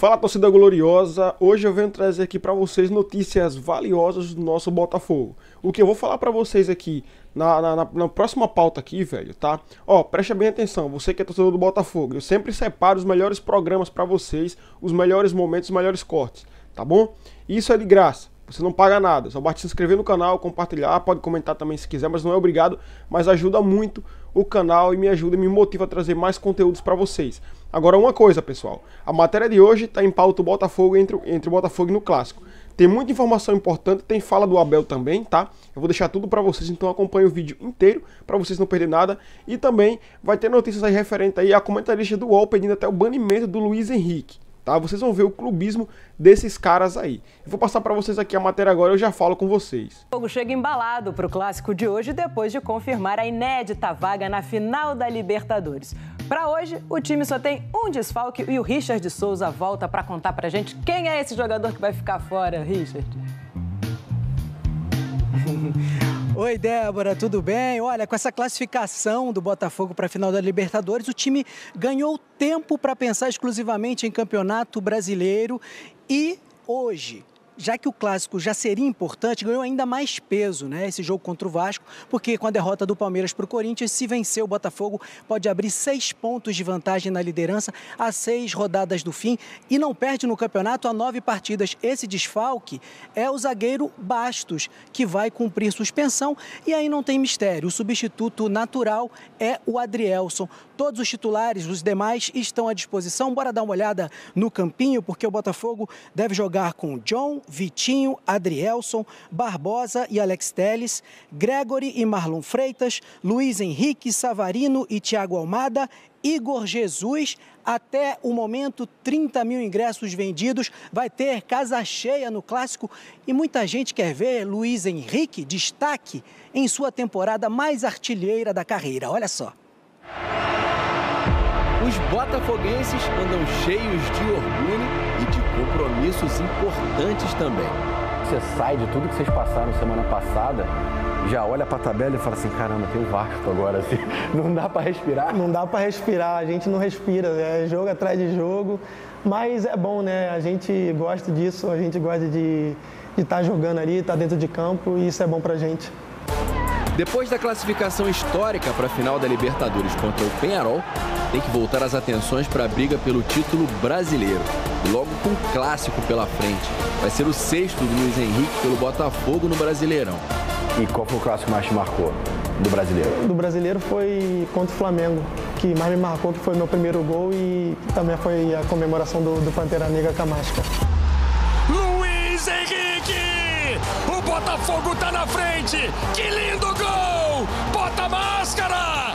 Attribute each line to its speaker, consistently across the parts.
Speaker 1: Fala, torcida gloriosa, hoje eu venho trazer aqui para vocês notícias valiosas do nosso Botafogo. O que eu vou falar para vocês aqui na próxima pauta aqui, velho, tá? Ó, presta bem atenção, você que é torcedor do Botafogo, eu sempre separo os melhores programas para vocês, os melhores momentos, os melhores cortes, tá bom? Isso é de graça, você não paga nada, só basta se inscrever no canal, compartilhar, pode comentar também se quiser, mas não é obrigado, mas ajuda muito o canal e me ajuda e me motiva a trazer mais conteúdos para vocês. Agora uma coisa, pessoal, a matéria de hoje está em pauta o Botafogo entre o Botafogo e no Clássico. Tem muita informação importante, tem fala do Abel também, tá? Eu vou deixar tudo para vocês, então acompanhe o vídeo inteiro para vocês não perderem nada. E também vai ter notícias aí referente aí a comentarista do UOL pedindo até o banimento do Luiz Henrique, tá? Vocês vão ver o clubismo desses caras aí. Eu vou passar para vocês aqui a matéria agora, eu já falo com vocês.
Speaker 2: O Botafogo chega embalado para o Clássico de hoje depois de confirmar a inédita vaga na final da Libertadores. Para hoje, o time só tem um desfalque e o Richard Souza volta para contar pra gente quem é esse jogador que vai ficar fora, Richard.
Speaker 3: Oi, Débora, tudo bem? Olha, com essa classificação do Botafogo para a final da Libertadores, o time ganhou tempo para pensar exclusivamente em Campeonato Brasileiro e hoje, já que o Clássico já seria importante, ganhou ainda mais peso, né, esse jogo contra o Vasco, porque com a derrota do Palmeiras para o Corinthians, se vencer o Botafogo, pode abrir 6 pontos de vantagem na liderança a 6 rodadas do fim e não perde no campeonato a 9 partidas. Esse desfalque é o zagueiro Bastos, que vai cumprir suspensão e aí não tem mistério. O substituto natural é o Adrielson. Todos os titulares, os demais, estão à disposição. Bora dar uma olhada no campinho, porque o Botafogo deve jogar com John, Vitinho, Adrielson, Barbosa e Alex Telles, Gregory e Marlon Freitas, Luiz Henrique, Savarino e Thiago Almada, Igor Jesus. Até o momento, 30 mil ingressos vendidos, vai ter casa cheia no Clássico e muita gente quer ver Luiz Henrique destaque em sua temporada mais artilheira da carreira. Olha só.
Speaker 4: Os botafoguenses andam cheios de orgulho e de compromissos importantes também.
Speaker 5: Você sai de tudo que vocês passaram semana passada, já olha para a tabela e fala assim, caramba, tem o Vasco agora, assim, não dá para respirar?
Speaker 6: Não dá para respirar, a gente não respira, é jogo atrás de jogo, mas é bom, né? A gente gosta disso, a gente gosta de estar jogando ali, estar dentro de campo e isso é bom pra gente.
Speaker 4: Depois da classificação histórica para a final da Libertadores contra o Peñarol, tem que voltar as atenções para a briga pelo título brasileiro. E logo com um clássico pela frente. Vai ser o 6º do Luiz Henrique pelo Botafogo no Brasileirão.
Speaker 5: E qual foi o clássico que mais te marcou do brasileiro?
Speaker 6: Do brasileiro foi contra o Flamengo, que mais me marcou, que foi meu primeiro gol e também foi a comemoração do Pantera Negra com a máscara.
Speaker 7: Luiz Henrique! O Botafogo tá na frente! Que lindo gol! Bota a máscara!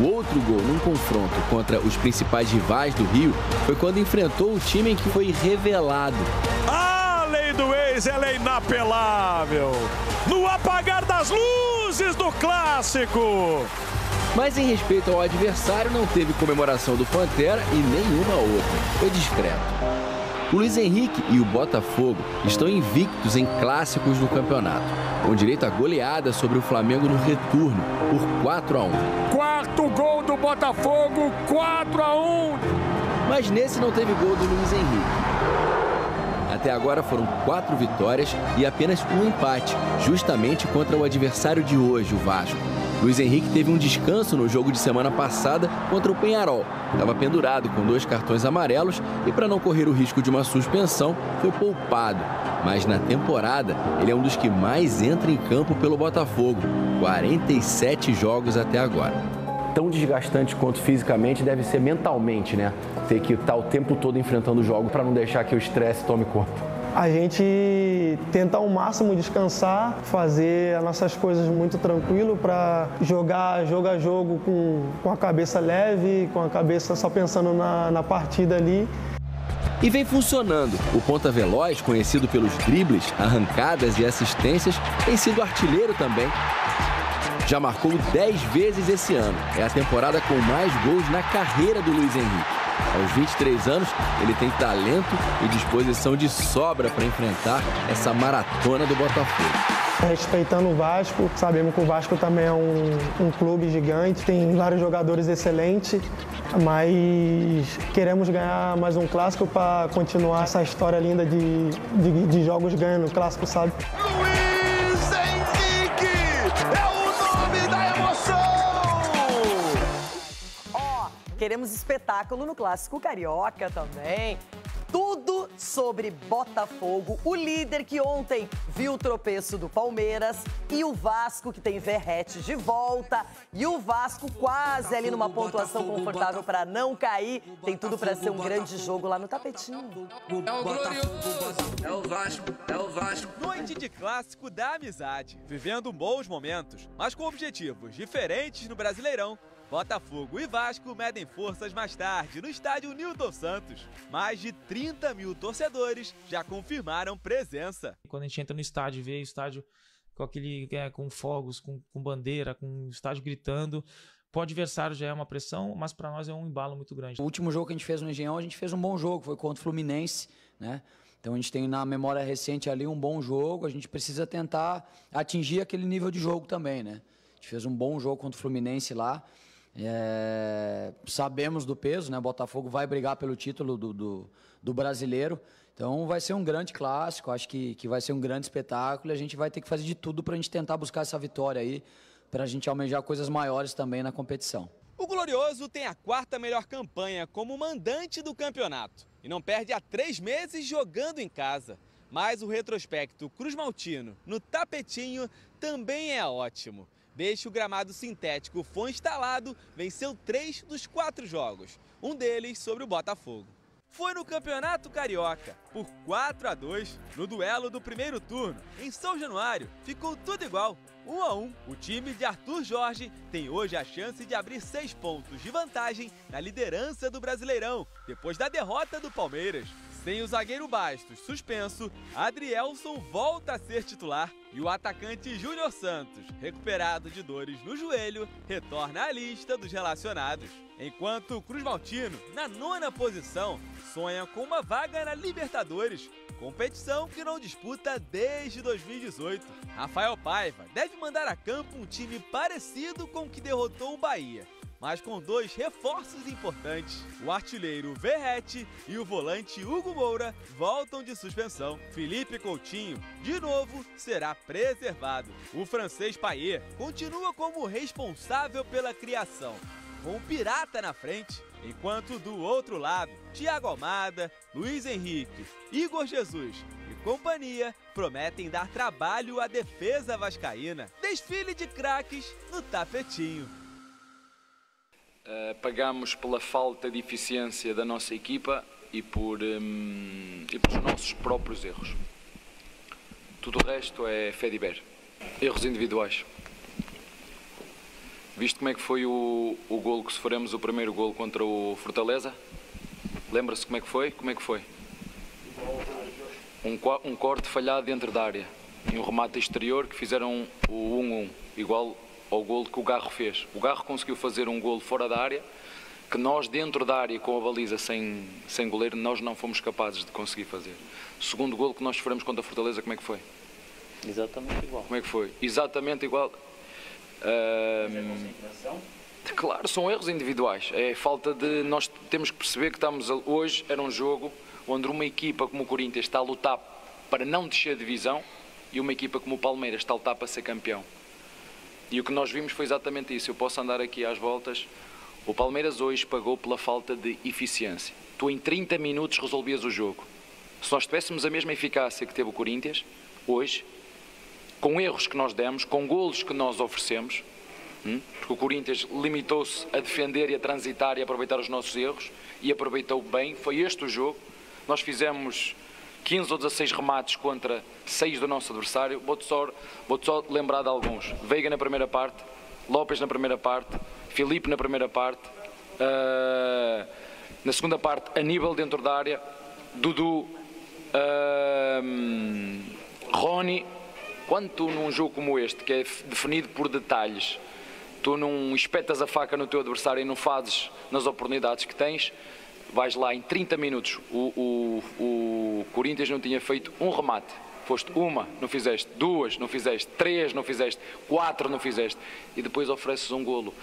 Speaker 4: O outro gol num confronto contra os principais rivais do Rio foi quando enfrentou o time em que foi revelado.
Speaker 7: A lei do ex, ela é inapelável! No apagar das luzes do Clássico!
Speaker 4: Mas em respeito ao adversário, não teve comemoração do Pantera e nenhuma outra. Foi discreto. O Luiz Henrique e o Botafogo estão invictos em clássicos do campeonato, com direito a goleada sobre o Flamengo no retorno, por 4-1.
Speaker 7: Quarto gol do Botafogo, 4-1.
Speaker 4: Mas nesse não teve gol do Luiz Henrique. Até agora foram 4 vitórias e apenas um empate, justamente contra o adversário de hoje, o Vasco. Luiz Henrique teve um descanso no jogo de semana passada contra o Peñarol. Estava pendurado com 2 cartões amarelos e, para não correr o risco de uma suspensão, foi poupado. Mas na temporada, ele é um dos que mais entra em campo pelo Botafogo. 47 jogos até agora.
Speaker 5: Tão desgastante quanto fisicamente deve ser mentalmente, né? Ter que estar o tempo todo enfrentando o jogo para não deixar que o estresse tome conta.
Speaker 6: A gente tenta ao máximo descansar, fazer as nossas coisas muito tranquilo para jogar jogo a jogo com a cabeça leve, com a cabeça só pensando na partida ali.
Speaker 4: E vem funcionando. O ponta veloz, conhecido pelos dribles, arrancadas e assistências, tem sido artilheiro também. Já marcou 10 vezes esse ano. É a temporada com mais gols na carreira do Luiz Henrique. Aos 23 anos, ele tem talento e disposição de sobra para enfrentar essa maratona do Botafogo.
Speaker 6: Respeitando o Vasco, sabemos que o Vasco também é um clube gigante, tem vários jogadores excelentes mas queremos ganhar mais um clássico para continuar essa história linda de jogos ganhando clássico, sabe?
Speaker 7: Luiz Henrique é o nome da emoção!
Speaker 2: Queremos espetáculo no Clássico Carioca também. Tudo sobre Botafogo, o líder que ontem viu o tropeço do Palmeiras e o Vasco, que tem Verratti de volta. E o Vasco quase ali numa pontuação confortável para não cair. Tem tudo para ser um grande jogo lá no tapetinho.
Speaker 8: É o glorioso, é o Vasco, é o Vasco.
Speaker 9: Noite de clássico da amizade, vivendo bons momentos, mas com objetivos diferentes no Brasileirão. Botafogo e Vasco medem forças mais tarde no estádio Newton Santos. Mais de 30 mil torcedores já confirmaram presença.
Speaker 10: Quando a gente entra no estádio e vê o estádio com fogos, com bandeira, com o estádio gritando, para o adversário já é uma pressão, mas para nós é um embalo muito grande.
Speaker 11: O último jogo que a gente fez no Engenhão, a gente fez um bom jogo, foi contra o Fluminense, né? Então a gente tem na memória recente ali um bom jogo, a gente precisa tentar atingir aquele nível de jogo também, né? A gente fez um bom jogo contra o Fluminense lá. Sabemos do peso, né? Botafogo vai brigar pelo título do brasileiro, então vai ser um grande clássico, acho que vai ser um grande espetáculo e a gente vai ter que fazer de tudo para a gente tentar buscar essa vitória aí, para a gente almejar coisas maiores também na competição.
Speaker 9: O Glorioso tem a 4ª melhor campanha como mandante do campeonato e não perde há 3 meses jogando em casa. Mas o retrospecto Cruz-Maltino no tapetinho também é ótimo. Desde que o gramado sintético foi instalado, venceu 3 dos 4 jogos, um deles sobre o Botafogo. Foi no Campeonato Carioca, por 4-2, no duelo do primeiro turno, em São Januário, ficou tudo igual, 1-1. O time de Arthur Jorge tem hoje a chance de abrir 6 pontos de vantagem na liderança do Brasileirão, depois da derrota do Palmeiras. Sem o zagueiro Bastos suspenso, Adrielson volta a ser titular e o atacante Júnior Santos, recuperado de dores no joelho, retorna à lista dos relacionados. Enquanto o Cruz-Maltino, na 9ª posição, sonha com uma vaga na Libertadores, competição que não disputa desde 2018. Rafael Paiva deve mandar a campo um time parecido com o que derrotou o Bahia, mas com 2 reforços importantes. O artilheiro Verratti e o volante Hugo Moura voltam de suspensão. Felipe Coutinho, de novo, será preservado. O francês Payet continua como responsável pela criação, com o Pirata na frente, enquanto do outro lado, Thiago Almada, Luiz Henrique, Igor Jesus e companhia prometem dar trabalho à defesa vascaína. Desfile de craques no tapetinho.
Speaker 12: Pagamos pela falta de eficiência da nossa equipa e pelos nossos próprios erros. Tudo o resto é fé de Iber. Erros individuais. Viste como é que foi o golo que sofremos, o primeiro golo contra o Fortaleza? Lembra-se como é que foi? Como é que foi? Um corte falhado dentro da área e um remate exterior que fizeram o 1-1, igual ao golo que o Garro fez. O Garro conseguiu fazer um golo fora da área, que nós dentro da área com a baliza sem goleiro, nós não fomos capazes de conseguir fazer. O segundo golo que nós sofremos contra a Fortaleza, como é que foi?
Speaker 13: Exatamente igual.
Speaker 12: Como é que foi? Exatamente igual. Claro, são erros individuais. É falta de... Nós temos que perceber que hoje era um jogo onde uma equipa como o Corinthians está a lutar para não descer a divisão e uma equipa como o Palmeiras está a lutar para ser campeão. E o que nós vimos foi exatamente isso. Eu posso andar aqui às voltas. O Palmeiras hoje pagou pela falta de eficiência. Tu em 30 minutos resolvias o jogo. Se nós tivéssemos a mesma eficácia que teve o Corinthians, hoje, com erros que nós demos, com golos que nós oferecemos, porque o Corinthians limitou-se a defender e a transitar e a aproveitar os nossos erros, e aproveitou bem, foi este o jogo. Nós fizemos 15 ou 16 remates contra 6 do nosso adversário. Vou-te só lembrar de alguns. Veiga na primeira parte, Lopes na primeira parte, Filipe na primeira parte, na segunda parte Aníbal dentro da área, Dudu, Rony. Quando tu num jogo como este, que é definido por detalhes, tu não espetas a faca no teu adversário e não fazes nas oportunidades que tens, vais lá em 30 minutos. O Corinthians não tinha feito um remate. Foste uma, não fizeste, 2, não fizeste, 3, não fizeste, 4, não fizeste. E depois ofereces um golo.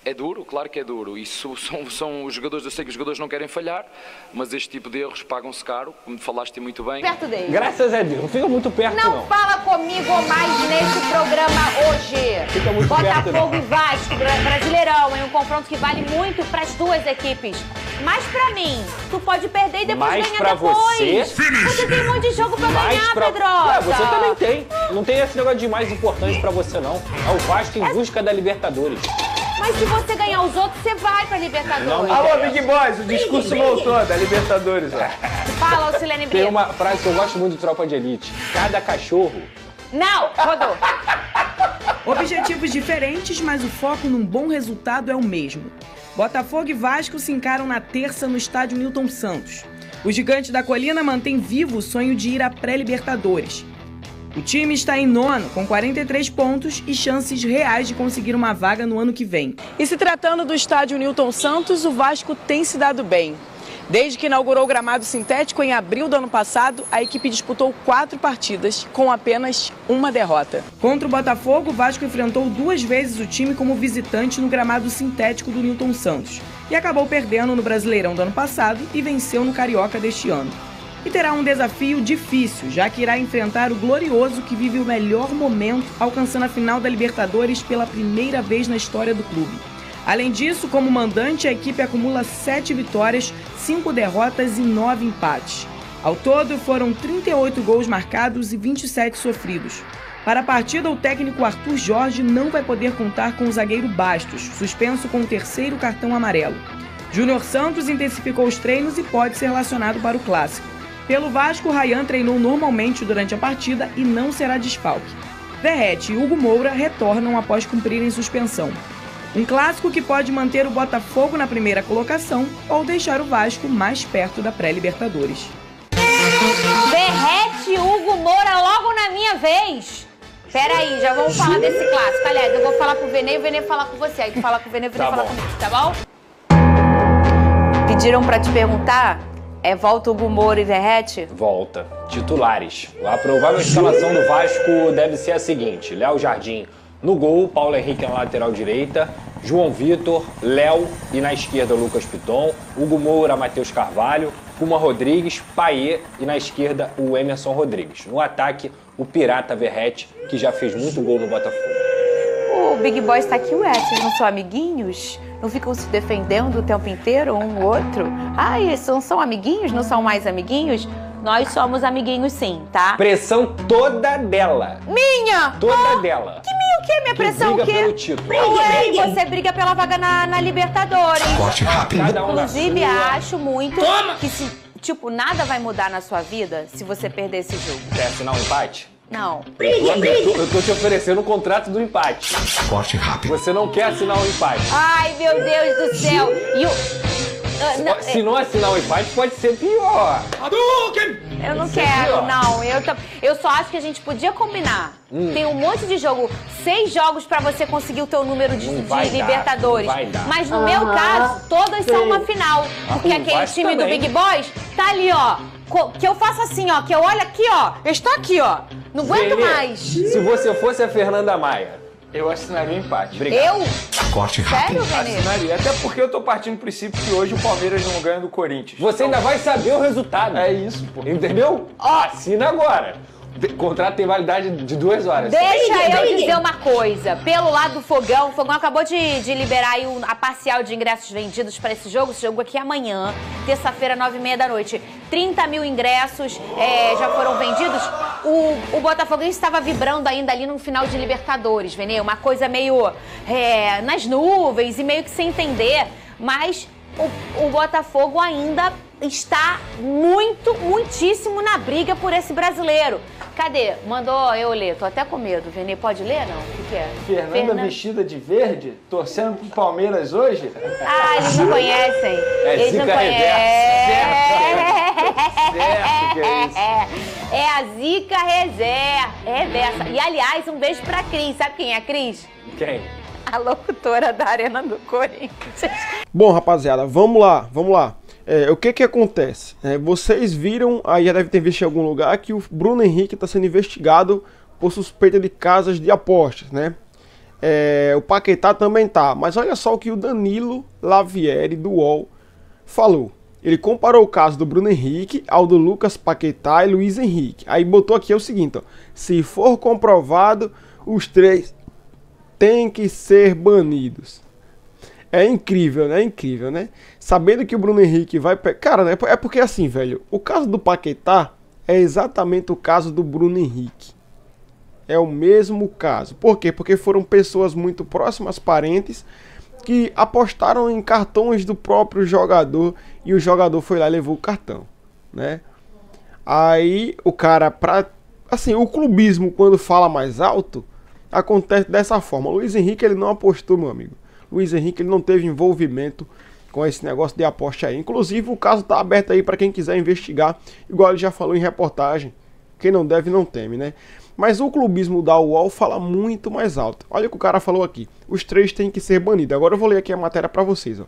Speaker 12: É duro, claro que é duro. Isso são os jogadores, eu sei que os jogadores não querem falhar, mas este tipo de erros pagam-se caro, como falaste muito bem.
Speaker 14: Perto dele.
Speaker 15: Graças a Deus, não fica muito perto não.
Speaker 14: Fala comigo mais nesse programa hoje.
Speaker 15: Fica muito
Speaker 14: Botafogo
Speaker 15: perto,
Speaker 14: e Vasco, Brasileirão, é um confronto que vale muito para as duas equipes. Mas pra mim, tu pode perder e depois
Speaker 15: mais
Speaker 14: ganhar
Speaker 15: pra
Speaker 14: depois.
Speaker 15: Você
Speaker 14: tem um monte de jogo pra ganhar,
Speaker 15: É,
Speaker 14: Pedrosa.
Speaker 15: você também tem. Não tem esse negócio de mais importante pra você não. É o Vasco em busca da Libertadores.
Speaker 14: Mas se você ganhar os outros, você vai pra Libertadores.
Speaker 16: Alô, Big Boys, o discurso voltou da Libertadores.
Speaker 14: Fala, Ocilene Brito.
Speaker 15: Tem uma frase que eu gosto muito de Tropa de Elite. Cada cachorro...
Speaker 14: Não, rodou.
Speaker 17: Objetivos diferentes, mas o foco num bom resultado é o mesmo. Botafogo e Vasco se encaram na terça no estádio Newton Santos. O Gigante da Colina mantém vivo o sonho de ir à pré-Libertadores. O time está em nono, com 43 pontos e chances reais de conseguir uma vaga no ano que vem. E se tratando do estádio Newton Santos, o Vasco tem se dado bem. Desde que inaugurou o gramado sintético em abril do ano passado, a equipe disputou 4 partidas, com apenas uma derrota. Contra o Botafogo, o Vasco enfrentou 2 vezes o time como visitante no gramado sintético do Newton Santos e acabou perdendo no Brasileirão do ano passado e venceu no Carioca deste ano. E terá um desafio difícil, já que irá enfrentar o Glorioso, que vive o melhor momento, alcançando a final da Libertadores pela primeira vez na história do clube. Além disso, como mandante, a equipe acumula 7 vitórias, 5 derrotas e 9 empates. Ao todo, foram 38 gols marcados e 27 sofridos. Para a partida, o técnico Arthur Jorge não vai poder contar com o zagueiro Bastos, suspenso com o 3º cartão amarelo. Júnior Santos intensificou os treinos e pode ser relacionado para o Clássico. Pelo Vasco, Ryan treinou normalmente durante a partida e não será desfalque. Verrete e Hugo Moura retornam após cumprirem suspensão. Um clássico que pode manter o Botafogo na primeira colocação ou deixar o Vasco mais perto da pré-Libertadores.
Speaker 14: Verrete e Hugo Moura logo na minha vez. Peraí, já vamos falar desse clássico. Aliás, eu vou falar pro Venê e o Venê falar com você. Aí tu fala com o Venê e o Venê fala comigo, tá bom? Pediram pra te perguntar, volta o Hugo Moura e Verrete?
Speaker 15: Volta. Titulares. A provável escalação do Vasco deve ser a seguinte. Léo Jardim no gol, Paulo Henrique na lateral direita, João Vitor, Léo e na esquerda Lucas Piton, Hugo Moura, Matheus Carvalho, Puma Rodrigues, Payet e na esquerda o Emerson Rodrigues. No ataque, o Pirata Verrete, que já fez muito gol no Botafogo.
Speaker 14: O Big Boy está aqui, ué, vocês não são amiguinhos? Não ficam se defendendo o tempo inteiro, um outro? Ai, eles não são amiguinhos? Não são mais amiguinhos? Nós somos amiguinhos sim, tá?
Speaker 15: Pressão toda dela.
Speaker 14: Minha!
Speaker 15: Toda dela.
Speaker 14: Que minha o quê? Minha pressão o quê?
Speaker 15: Briga pelo título.
Speaker 14: Ué, você briga pela vaga na Libertadores.
Speaker 15: Corte rápido.
Speaker 14: Inclusive, acho muito que se, nada vai mudar na sua vida se você perder esse jogo.
Speaker 15: Quer assinar um empate?
Speaker 14: Não.
Speaker 15: Eu tô te oferecendo o contrato do empate.
Speaker 18: Corte rápido.
Speaker 15: Você não quer assinar um empate.
Speaker 14: Ai, meu Deus do céu.
Speaker 15: Se não assinar um empate, pode ser pior.
Speaker 14: Eu não quero, não. Eu só acho que a gente podia combinar. Tem um monte de jogo. 6 jogos pra você conseguir o teu número de Libertadores. Mas no meu caso, todas são uma final. Porque aquele time do Big Boys tá ali, ó. Que eu faço assim, ó. Que eu olho aqui, ó. Eu estou aqui, ó. Não aguento mais.
Speaker 15: Se você fosse a Fernanda Maia, eu assinaria um empate. Obrigado.
Speaker 14: Eu?
Speaker 18: Corte rápido.
Speaker 14: Sério, Venê?
Speaker 16: Assinaria. Até porque eu tô partindo do princípio que hoje o Palmeiras não ganha do Corinthians.
Speaker 15: Você ainda vai saber o resultado.
Speaker 16: É isso, pô.
Speaker 15: Entendeu? Assina agora. O contrato tem validade de 2 horas.
Speaker 14: Deixa eu dizer uma coisa. Pelo lado do Fogão, o Fogão acabou de liberar aí a parcial de ingressos vendidos para esse jogo. Esse jogo aqui é amanhã, terça-feira, 9h30 da noite. 30 mil ingressos já foram vendidos. O Botafoguense estava vibrando ainda ali no final de Libertadores, Venê. Uma coisa meio nas nuvens e meio que sem entender. Mas o Botafogo ainda está muitíssimo na briga por esse brasileiro. Cadê? Mandou eu ler. Tô até com medo. Venê, pode ler, não? O que é?
Speaker 16: Fernanda vestida de verde, torcendo pro Palmeiras hoje?
Speaker 14: Ah, eles não conhecem. Eles não conhecem.
Speaker 16: Certo, que é isso.
Speaker 14: É a Zica reversa. E, aliás, um beijo pra Cris. Sabe quem é a Cris?
Speaker 15: Quem?
Speaker 14: A locutora da Arena do Corinthians.
Speaker 1: Bom, rapaziada, vamos lá. O que acontece? Vocês viram, aí já deve ter visto em algum lugar, que o Bruno Henrique está sendo investigado por suspeita de casas de apostas, né? O Paquetá também tá. Mas olha só o que o Danilo Lavieri, do UOL, falou. Ele comparou o caso do Bruno Henrique ao do Lucas Paquetá e Luiz Henrique. Aí botou aqui o seguinte, ó. Se for comprovado, os 3 têm que ser banidos. É incrível, né? É incrível, né? Sabendo que o Bruno Henrique vai... Cara, né? É porque assim, velho, o caso do Paquetá é exatamente o caso do Bruno Henrique. É o mesmo caso. Por quê? Porque foram pessoas muito próximas, parentes, que apostaram em cartões do próprio jogador e o jogador foi lá e levou o cartão, né? Aí o cara, assim, o clubismo quando fala mais alto, acontece dessa forma. O Luiz Henrique, ele não apostou, meu amigo. Luiz Henrique, ele não teve envolvimento com esse negócio de aposta aí. Inclusive, o caso tá aberto aí para quem quiser investigar, igual ele já falou em reportagem. Quem não deve, não teme, né? Mas o clubismo da UOL fala muito mais alto. Olha o que o cara falou aqui. Os 3 têm que ser banidos. Agora eu vou ler aqui a matéria para vocês, ó.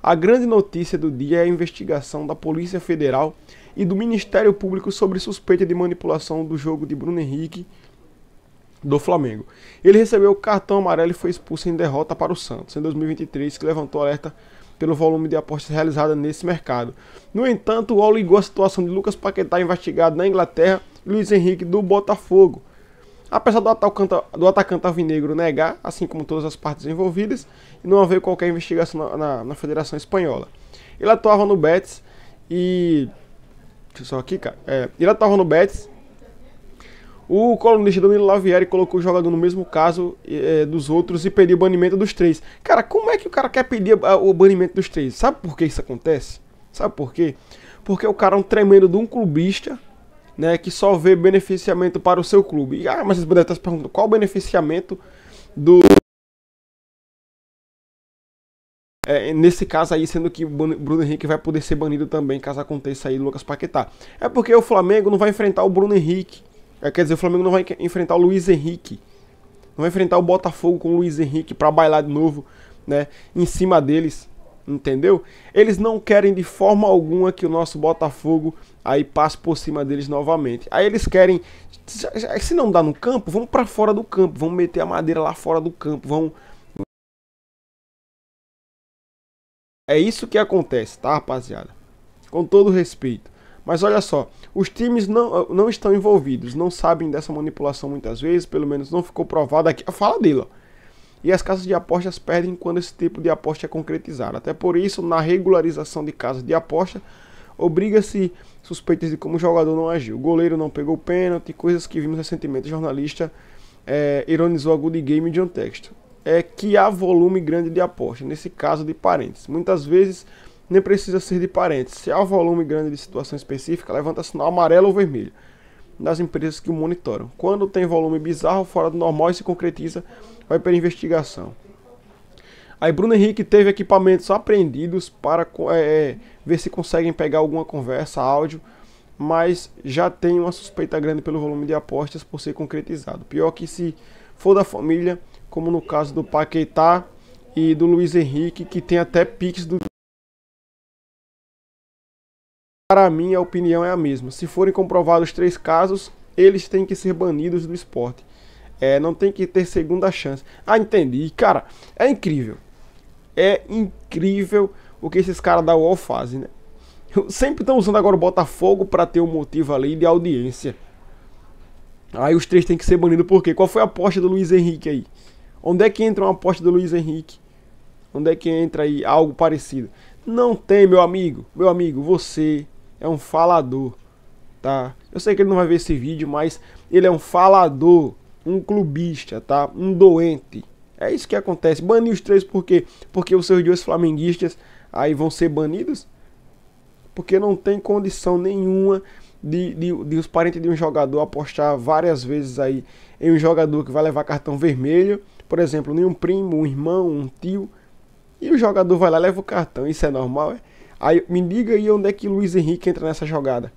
Speaker 1: A grande notícia do dia é a investigação da Polícia Federal e do Ministério Público sobre suspeita de manipulação do jogo de Bruno Henrique do Flamengo. Ele recebeu o cartão amarelo e foi expulso em derrota para o Santos em 2023, que levantou alerta pelo volume de apostas realizadas nesse mercado. No entanto, o UOL ligou a situação de Lucas Paquetá, investigado na Inglaterra, e Luiz Henrique do Botafogo. Apesar do atacante alvinegro negar, assim como todas as partes envolvidas, e não haver qualquer investigação na Federação Espanhola. Ele atuava no Betis e... Deixa eu só aqui, cara. Ele atuava no Betis. O colunista Danilo Lavieri colocou o jogador no mesmo caso dos outros e pediu o banimento dos 3. Cara, como é que o cara quer pedir o banimento dos 3? Sabe por que isso acontece? Sabe por quê? Porque o cara é um tremendo de um clubista, né, que só vê beneficiamento para o seu clube. Mas vocês podem estar se perguntando qual o beneficiamento do... nesse caso aí, sendo que o Bruno Henrique vai poder ser banido também, caso aconteça aí do Lucas Paquetá. É porque o Flamengo não vai enfrentar o Bruno Henrique. Quer dizer, o Flamengo não vai enfrentar o Luiz Henrique. Não vai enfrentar o Botafogo com o Luiz Henrique para bailar de novo, né, em cima deles. Entendeu? Eles não querem de forma alguma que o nosso Botafogo aí passe por cima deles novamente. Aí eles querem, se não dá no campo, vamos para fora do campo, vamos meter a madeira lá fora do campo, vamos... É isso que acontece, tá, rapaziada? Com todo respeito. Mas olha só, os times não estão envolvidos, não sabem dessa manipulação muitas vezes, pelo menos não ficou provado aqui a fala dele, ó. E as casas de apostas perdem quando esse tipo de aposta é concretizado. Até por isso, na regularização de casas de aposta, obriga-se suspeitas de como o jogador não agiu. O goleiro não pegou o pênalti, coisas que vimos recentemente. O jornalista ironizou a Good Game de um texto. É que há volume grande de aposta, nesse caso de parentes. Muitas vezes nem precisa ser de parentes. Se há volume grande de situação específica, levanta sinal amarelo ou vermelho das empresas que o monitoram. Quando tem volume bizarro, fora do normal e se concretiza, vai para investigação. Aí Bruno Henrique teve equipamentos apreendidos para ver se conseguem pegar alguma conversa, áudio, mas já tem uma suspeita grande pelo volume de apostas por ser concretizado. Pior que se for da família, como no caso do Paquetá e do Luiz Henrique, que tem até piques do... Para mim, a opinião é a mesma. Se forem comprovados 3 casos, eles têm que ser banidos do esporte. Não tem que ter segunda chance. Entendi. Cara, é incrível. É incrível o que esses caras da UOL fazem, né? Sempre estão usando agora o Botafogo para ter um motivo ali de audiência. Aí os 3 têm que ser banidos por quê? Qual foi a aposta do Luiz Henrique aí? Onde é que entra uma aposta do Luiz Henrique? Onde é que entra aí algo parecido? Não tem, meu amigo. Meu amigo, você é um falador, tá? Eu sei que ele não vai ver esse vídeo, mas ele é um falador, um clubista, tá? Um doente. É isso que acontece. Banir os 3 por quê? Porque os seus 2 flamenguistas aí vão ser banidos? Porque não tem condição nenhuma de os parentes de um jogador apostar várias vezes aí em um jogador que vai levar cartão vermelho, por exemplo, em um primo, um irmão, um tio, e o jogador vai lá e leva o cartão. Isso é normal, é? Aí me diga aí onde é que o Luiz Henrique entra nessa jogada.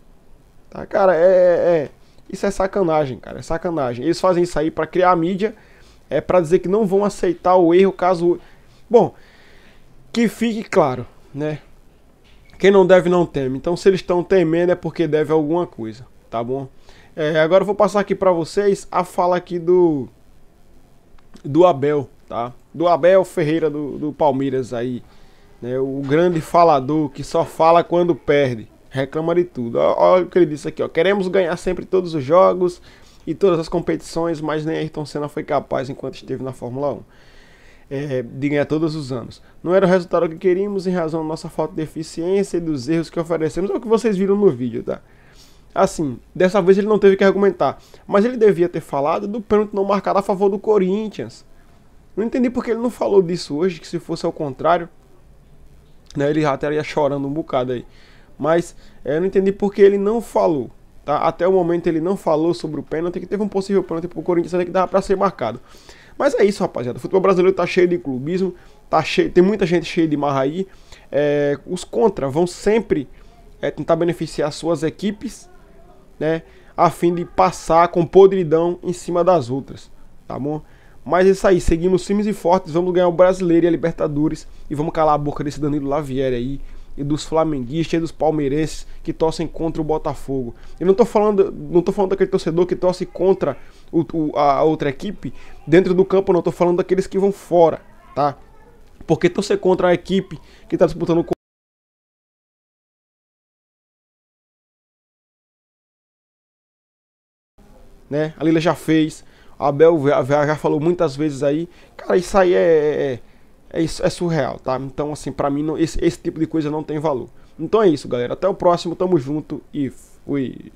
Speaker 1: Tá, cara, isso é sacanagem, cara, é sacanagem. Eles fazem isso aí pra criar a mídia, pra dizer que não vão aceitar o erro caso... Bom, que fique claro, né? Quem não deve não teme. Então se eles estão temendo é porque deve alguma coisa, tá bom? Agora eu vou passar aqui pra vocês a fala aqui do do Abel, tá? Do Abel Ferreira do Palmeiras aí, né? O grande falador que só fala quando perde, reclama de tudo. Olha o que ele disse aqui, ó. Queremos ganhar sempre todos os jogos e todas as competições, mas nem Ayrton Senna foi capaz, enquanto esteve na Fórmula 1, de ganhar todos os anos. Não era o resultado que queríamos em razão da nossa falta de eficiência e dos erros que oferecemos. É o que vocês viram no vídeo, tá? Assim, dessa vez ele não teve que argumentar, mas ele devia ter falado do pênalti não marcado a favor do Corinthians. Não entendi porque ele não falou disso hoje, que se fosse ao contrário, né, ele já estaria chorando um bocado aí. Mas eu não entendi porque ele não falou, tá? Até o momento ele não falou sobre o pênalti, que teve um possível pênalti pro Corinthians ali que dava pra ser marcado. Mas é isso, rapaziada. O futebol brasileiro tá cheio de clubismo, tá cheio, tem muita gente cheia de marra aí. Os contra vão sempre tentar beneficiar suas equipes, né, a fim de passar com podridão em cima das outras, tá bom? Mas é isso aí, seguimos firmes e fortes, vamos ganhar o Brasileiro e a Libertadores e vamos calar a boca desse Danilo Lavieri aí e dos flamenguistas e dos palmeirenses que torcem contra o Botafogo. Eu não tô falando daquele torcedor que torce contra a outra equipe dentro do campo, não, tô falando daqueles que vão fora, tá? Porque torcer contra a equipe que tá disputando o né? A Lila já fez, a Abel já falou muitas vezes aí. Cara, isso aí é surreal, tá? Então, assim, pra mim, esse tipo de coisa não tem valor. Então é isso, galera. Até o próximo, tamo junto e fui.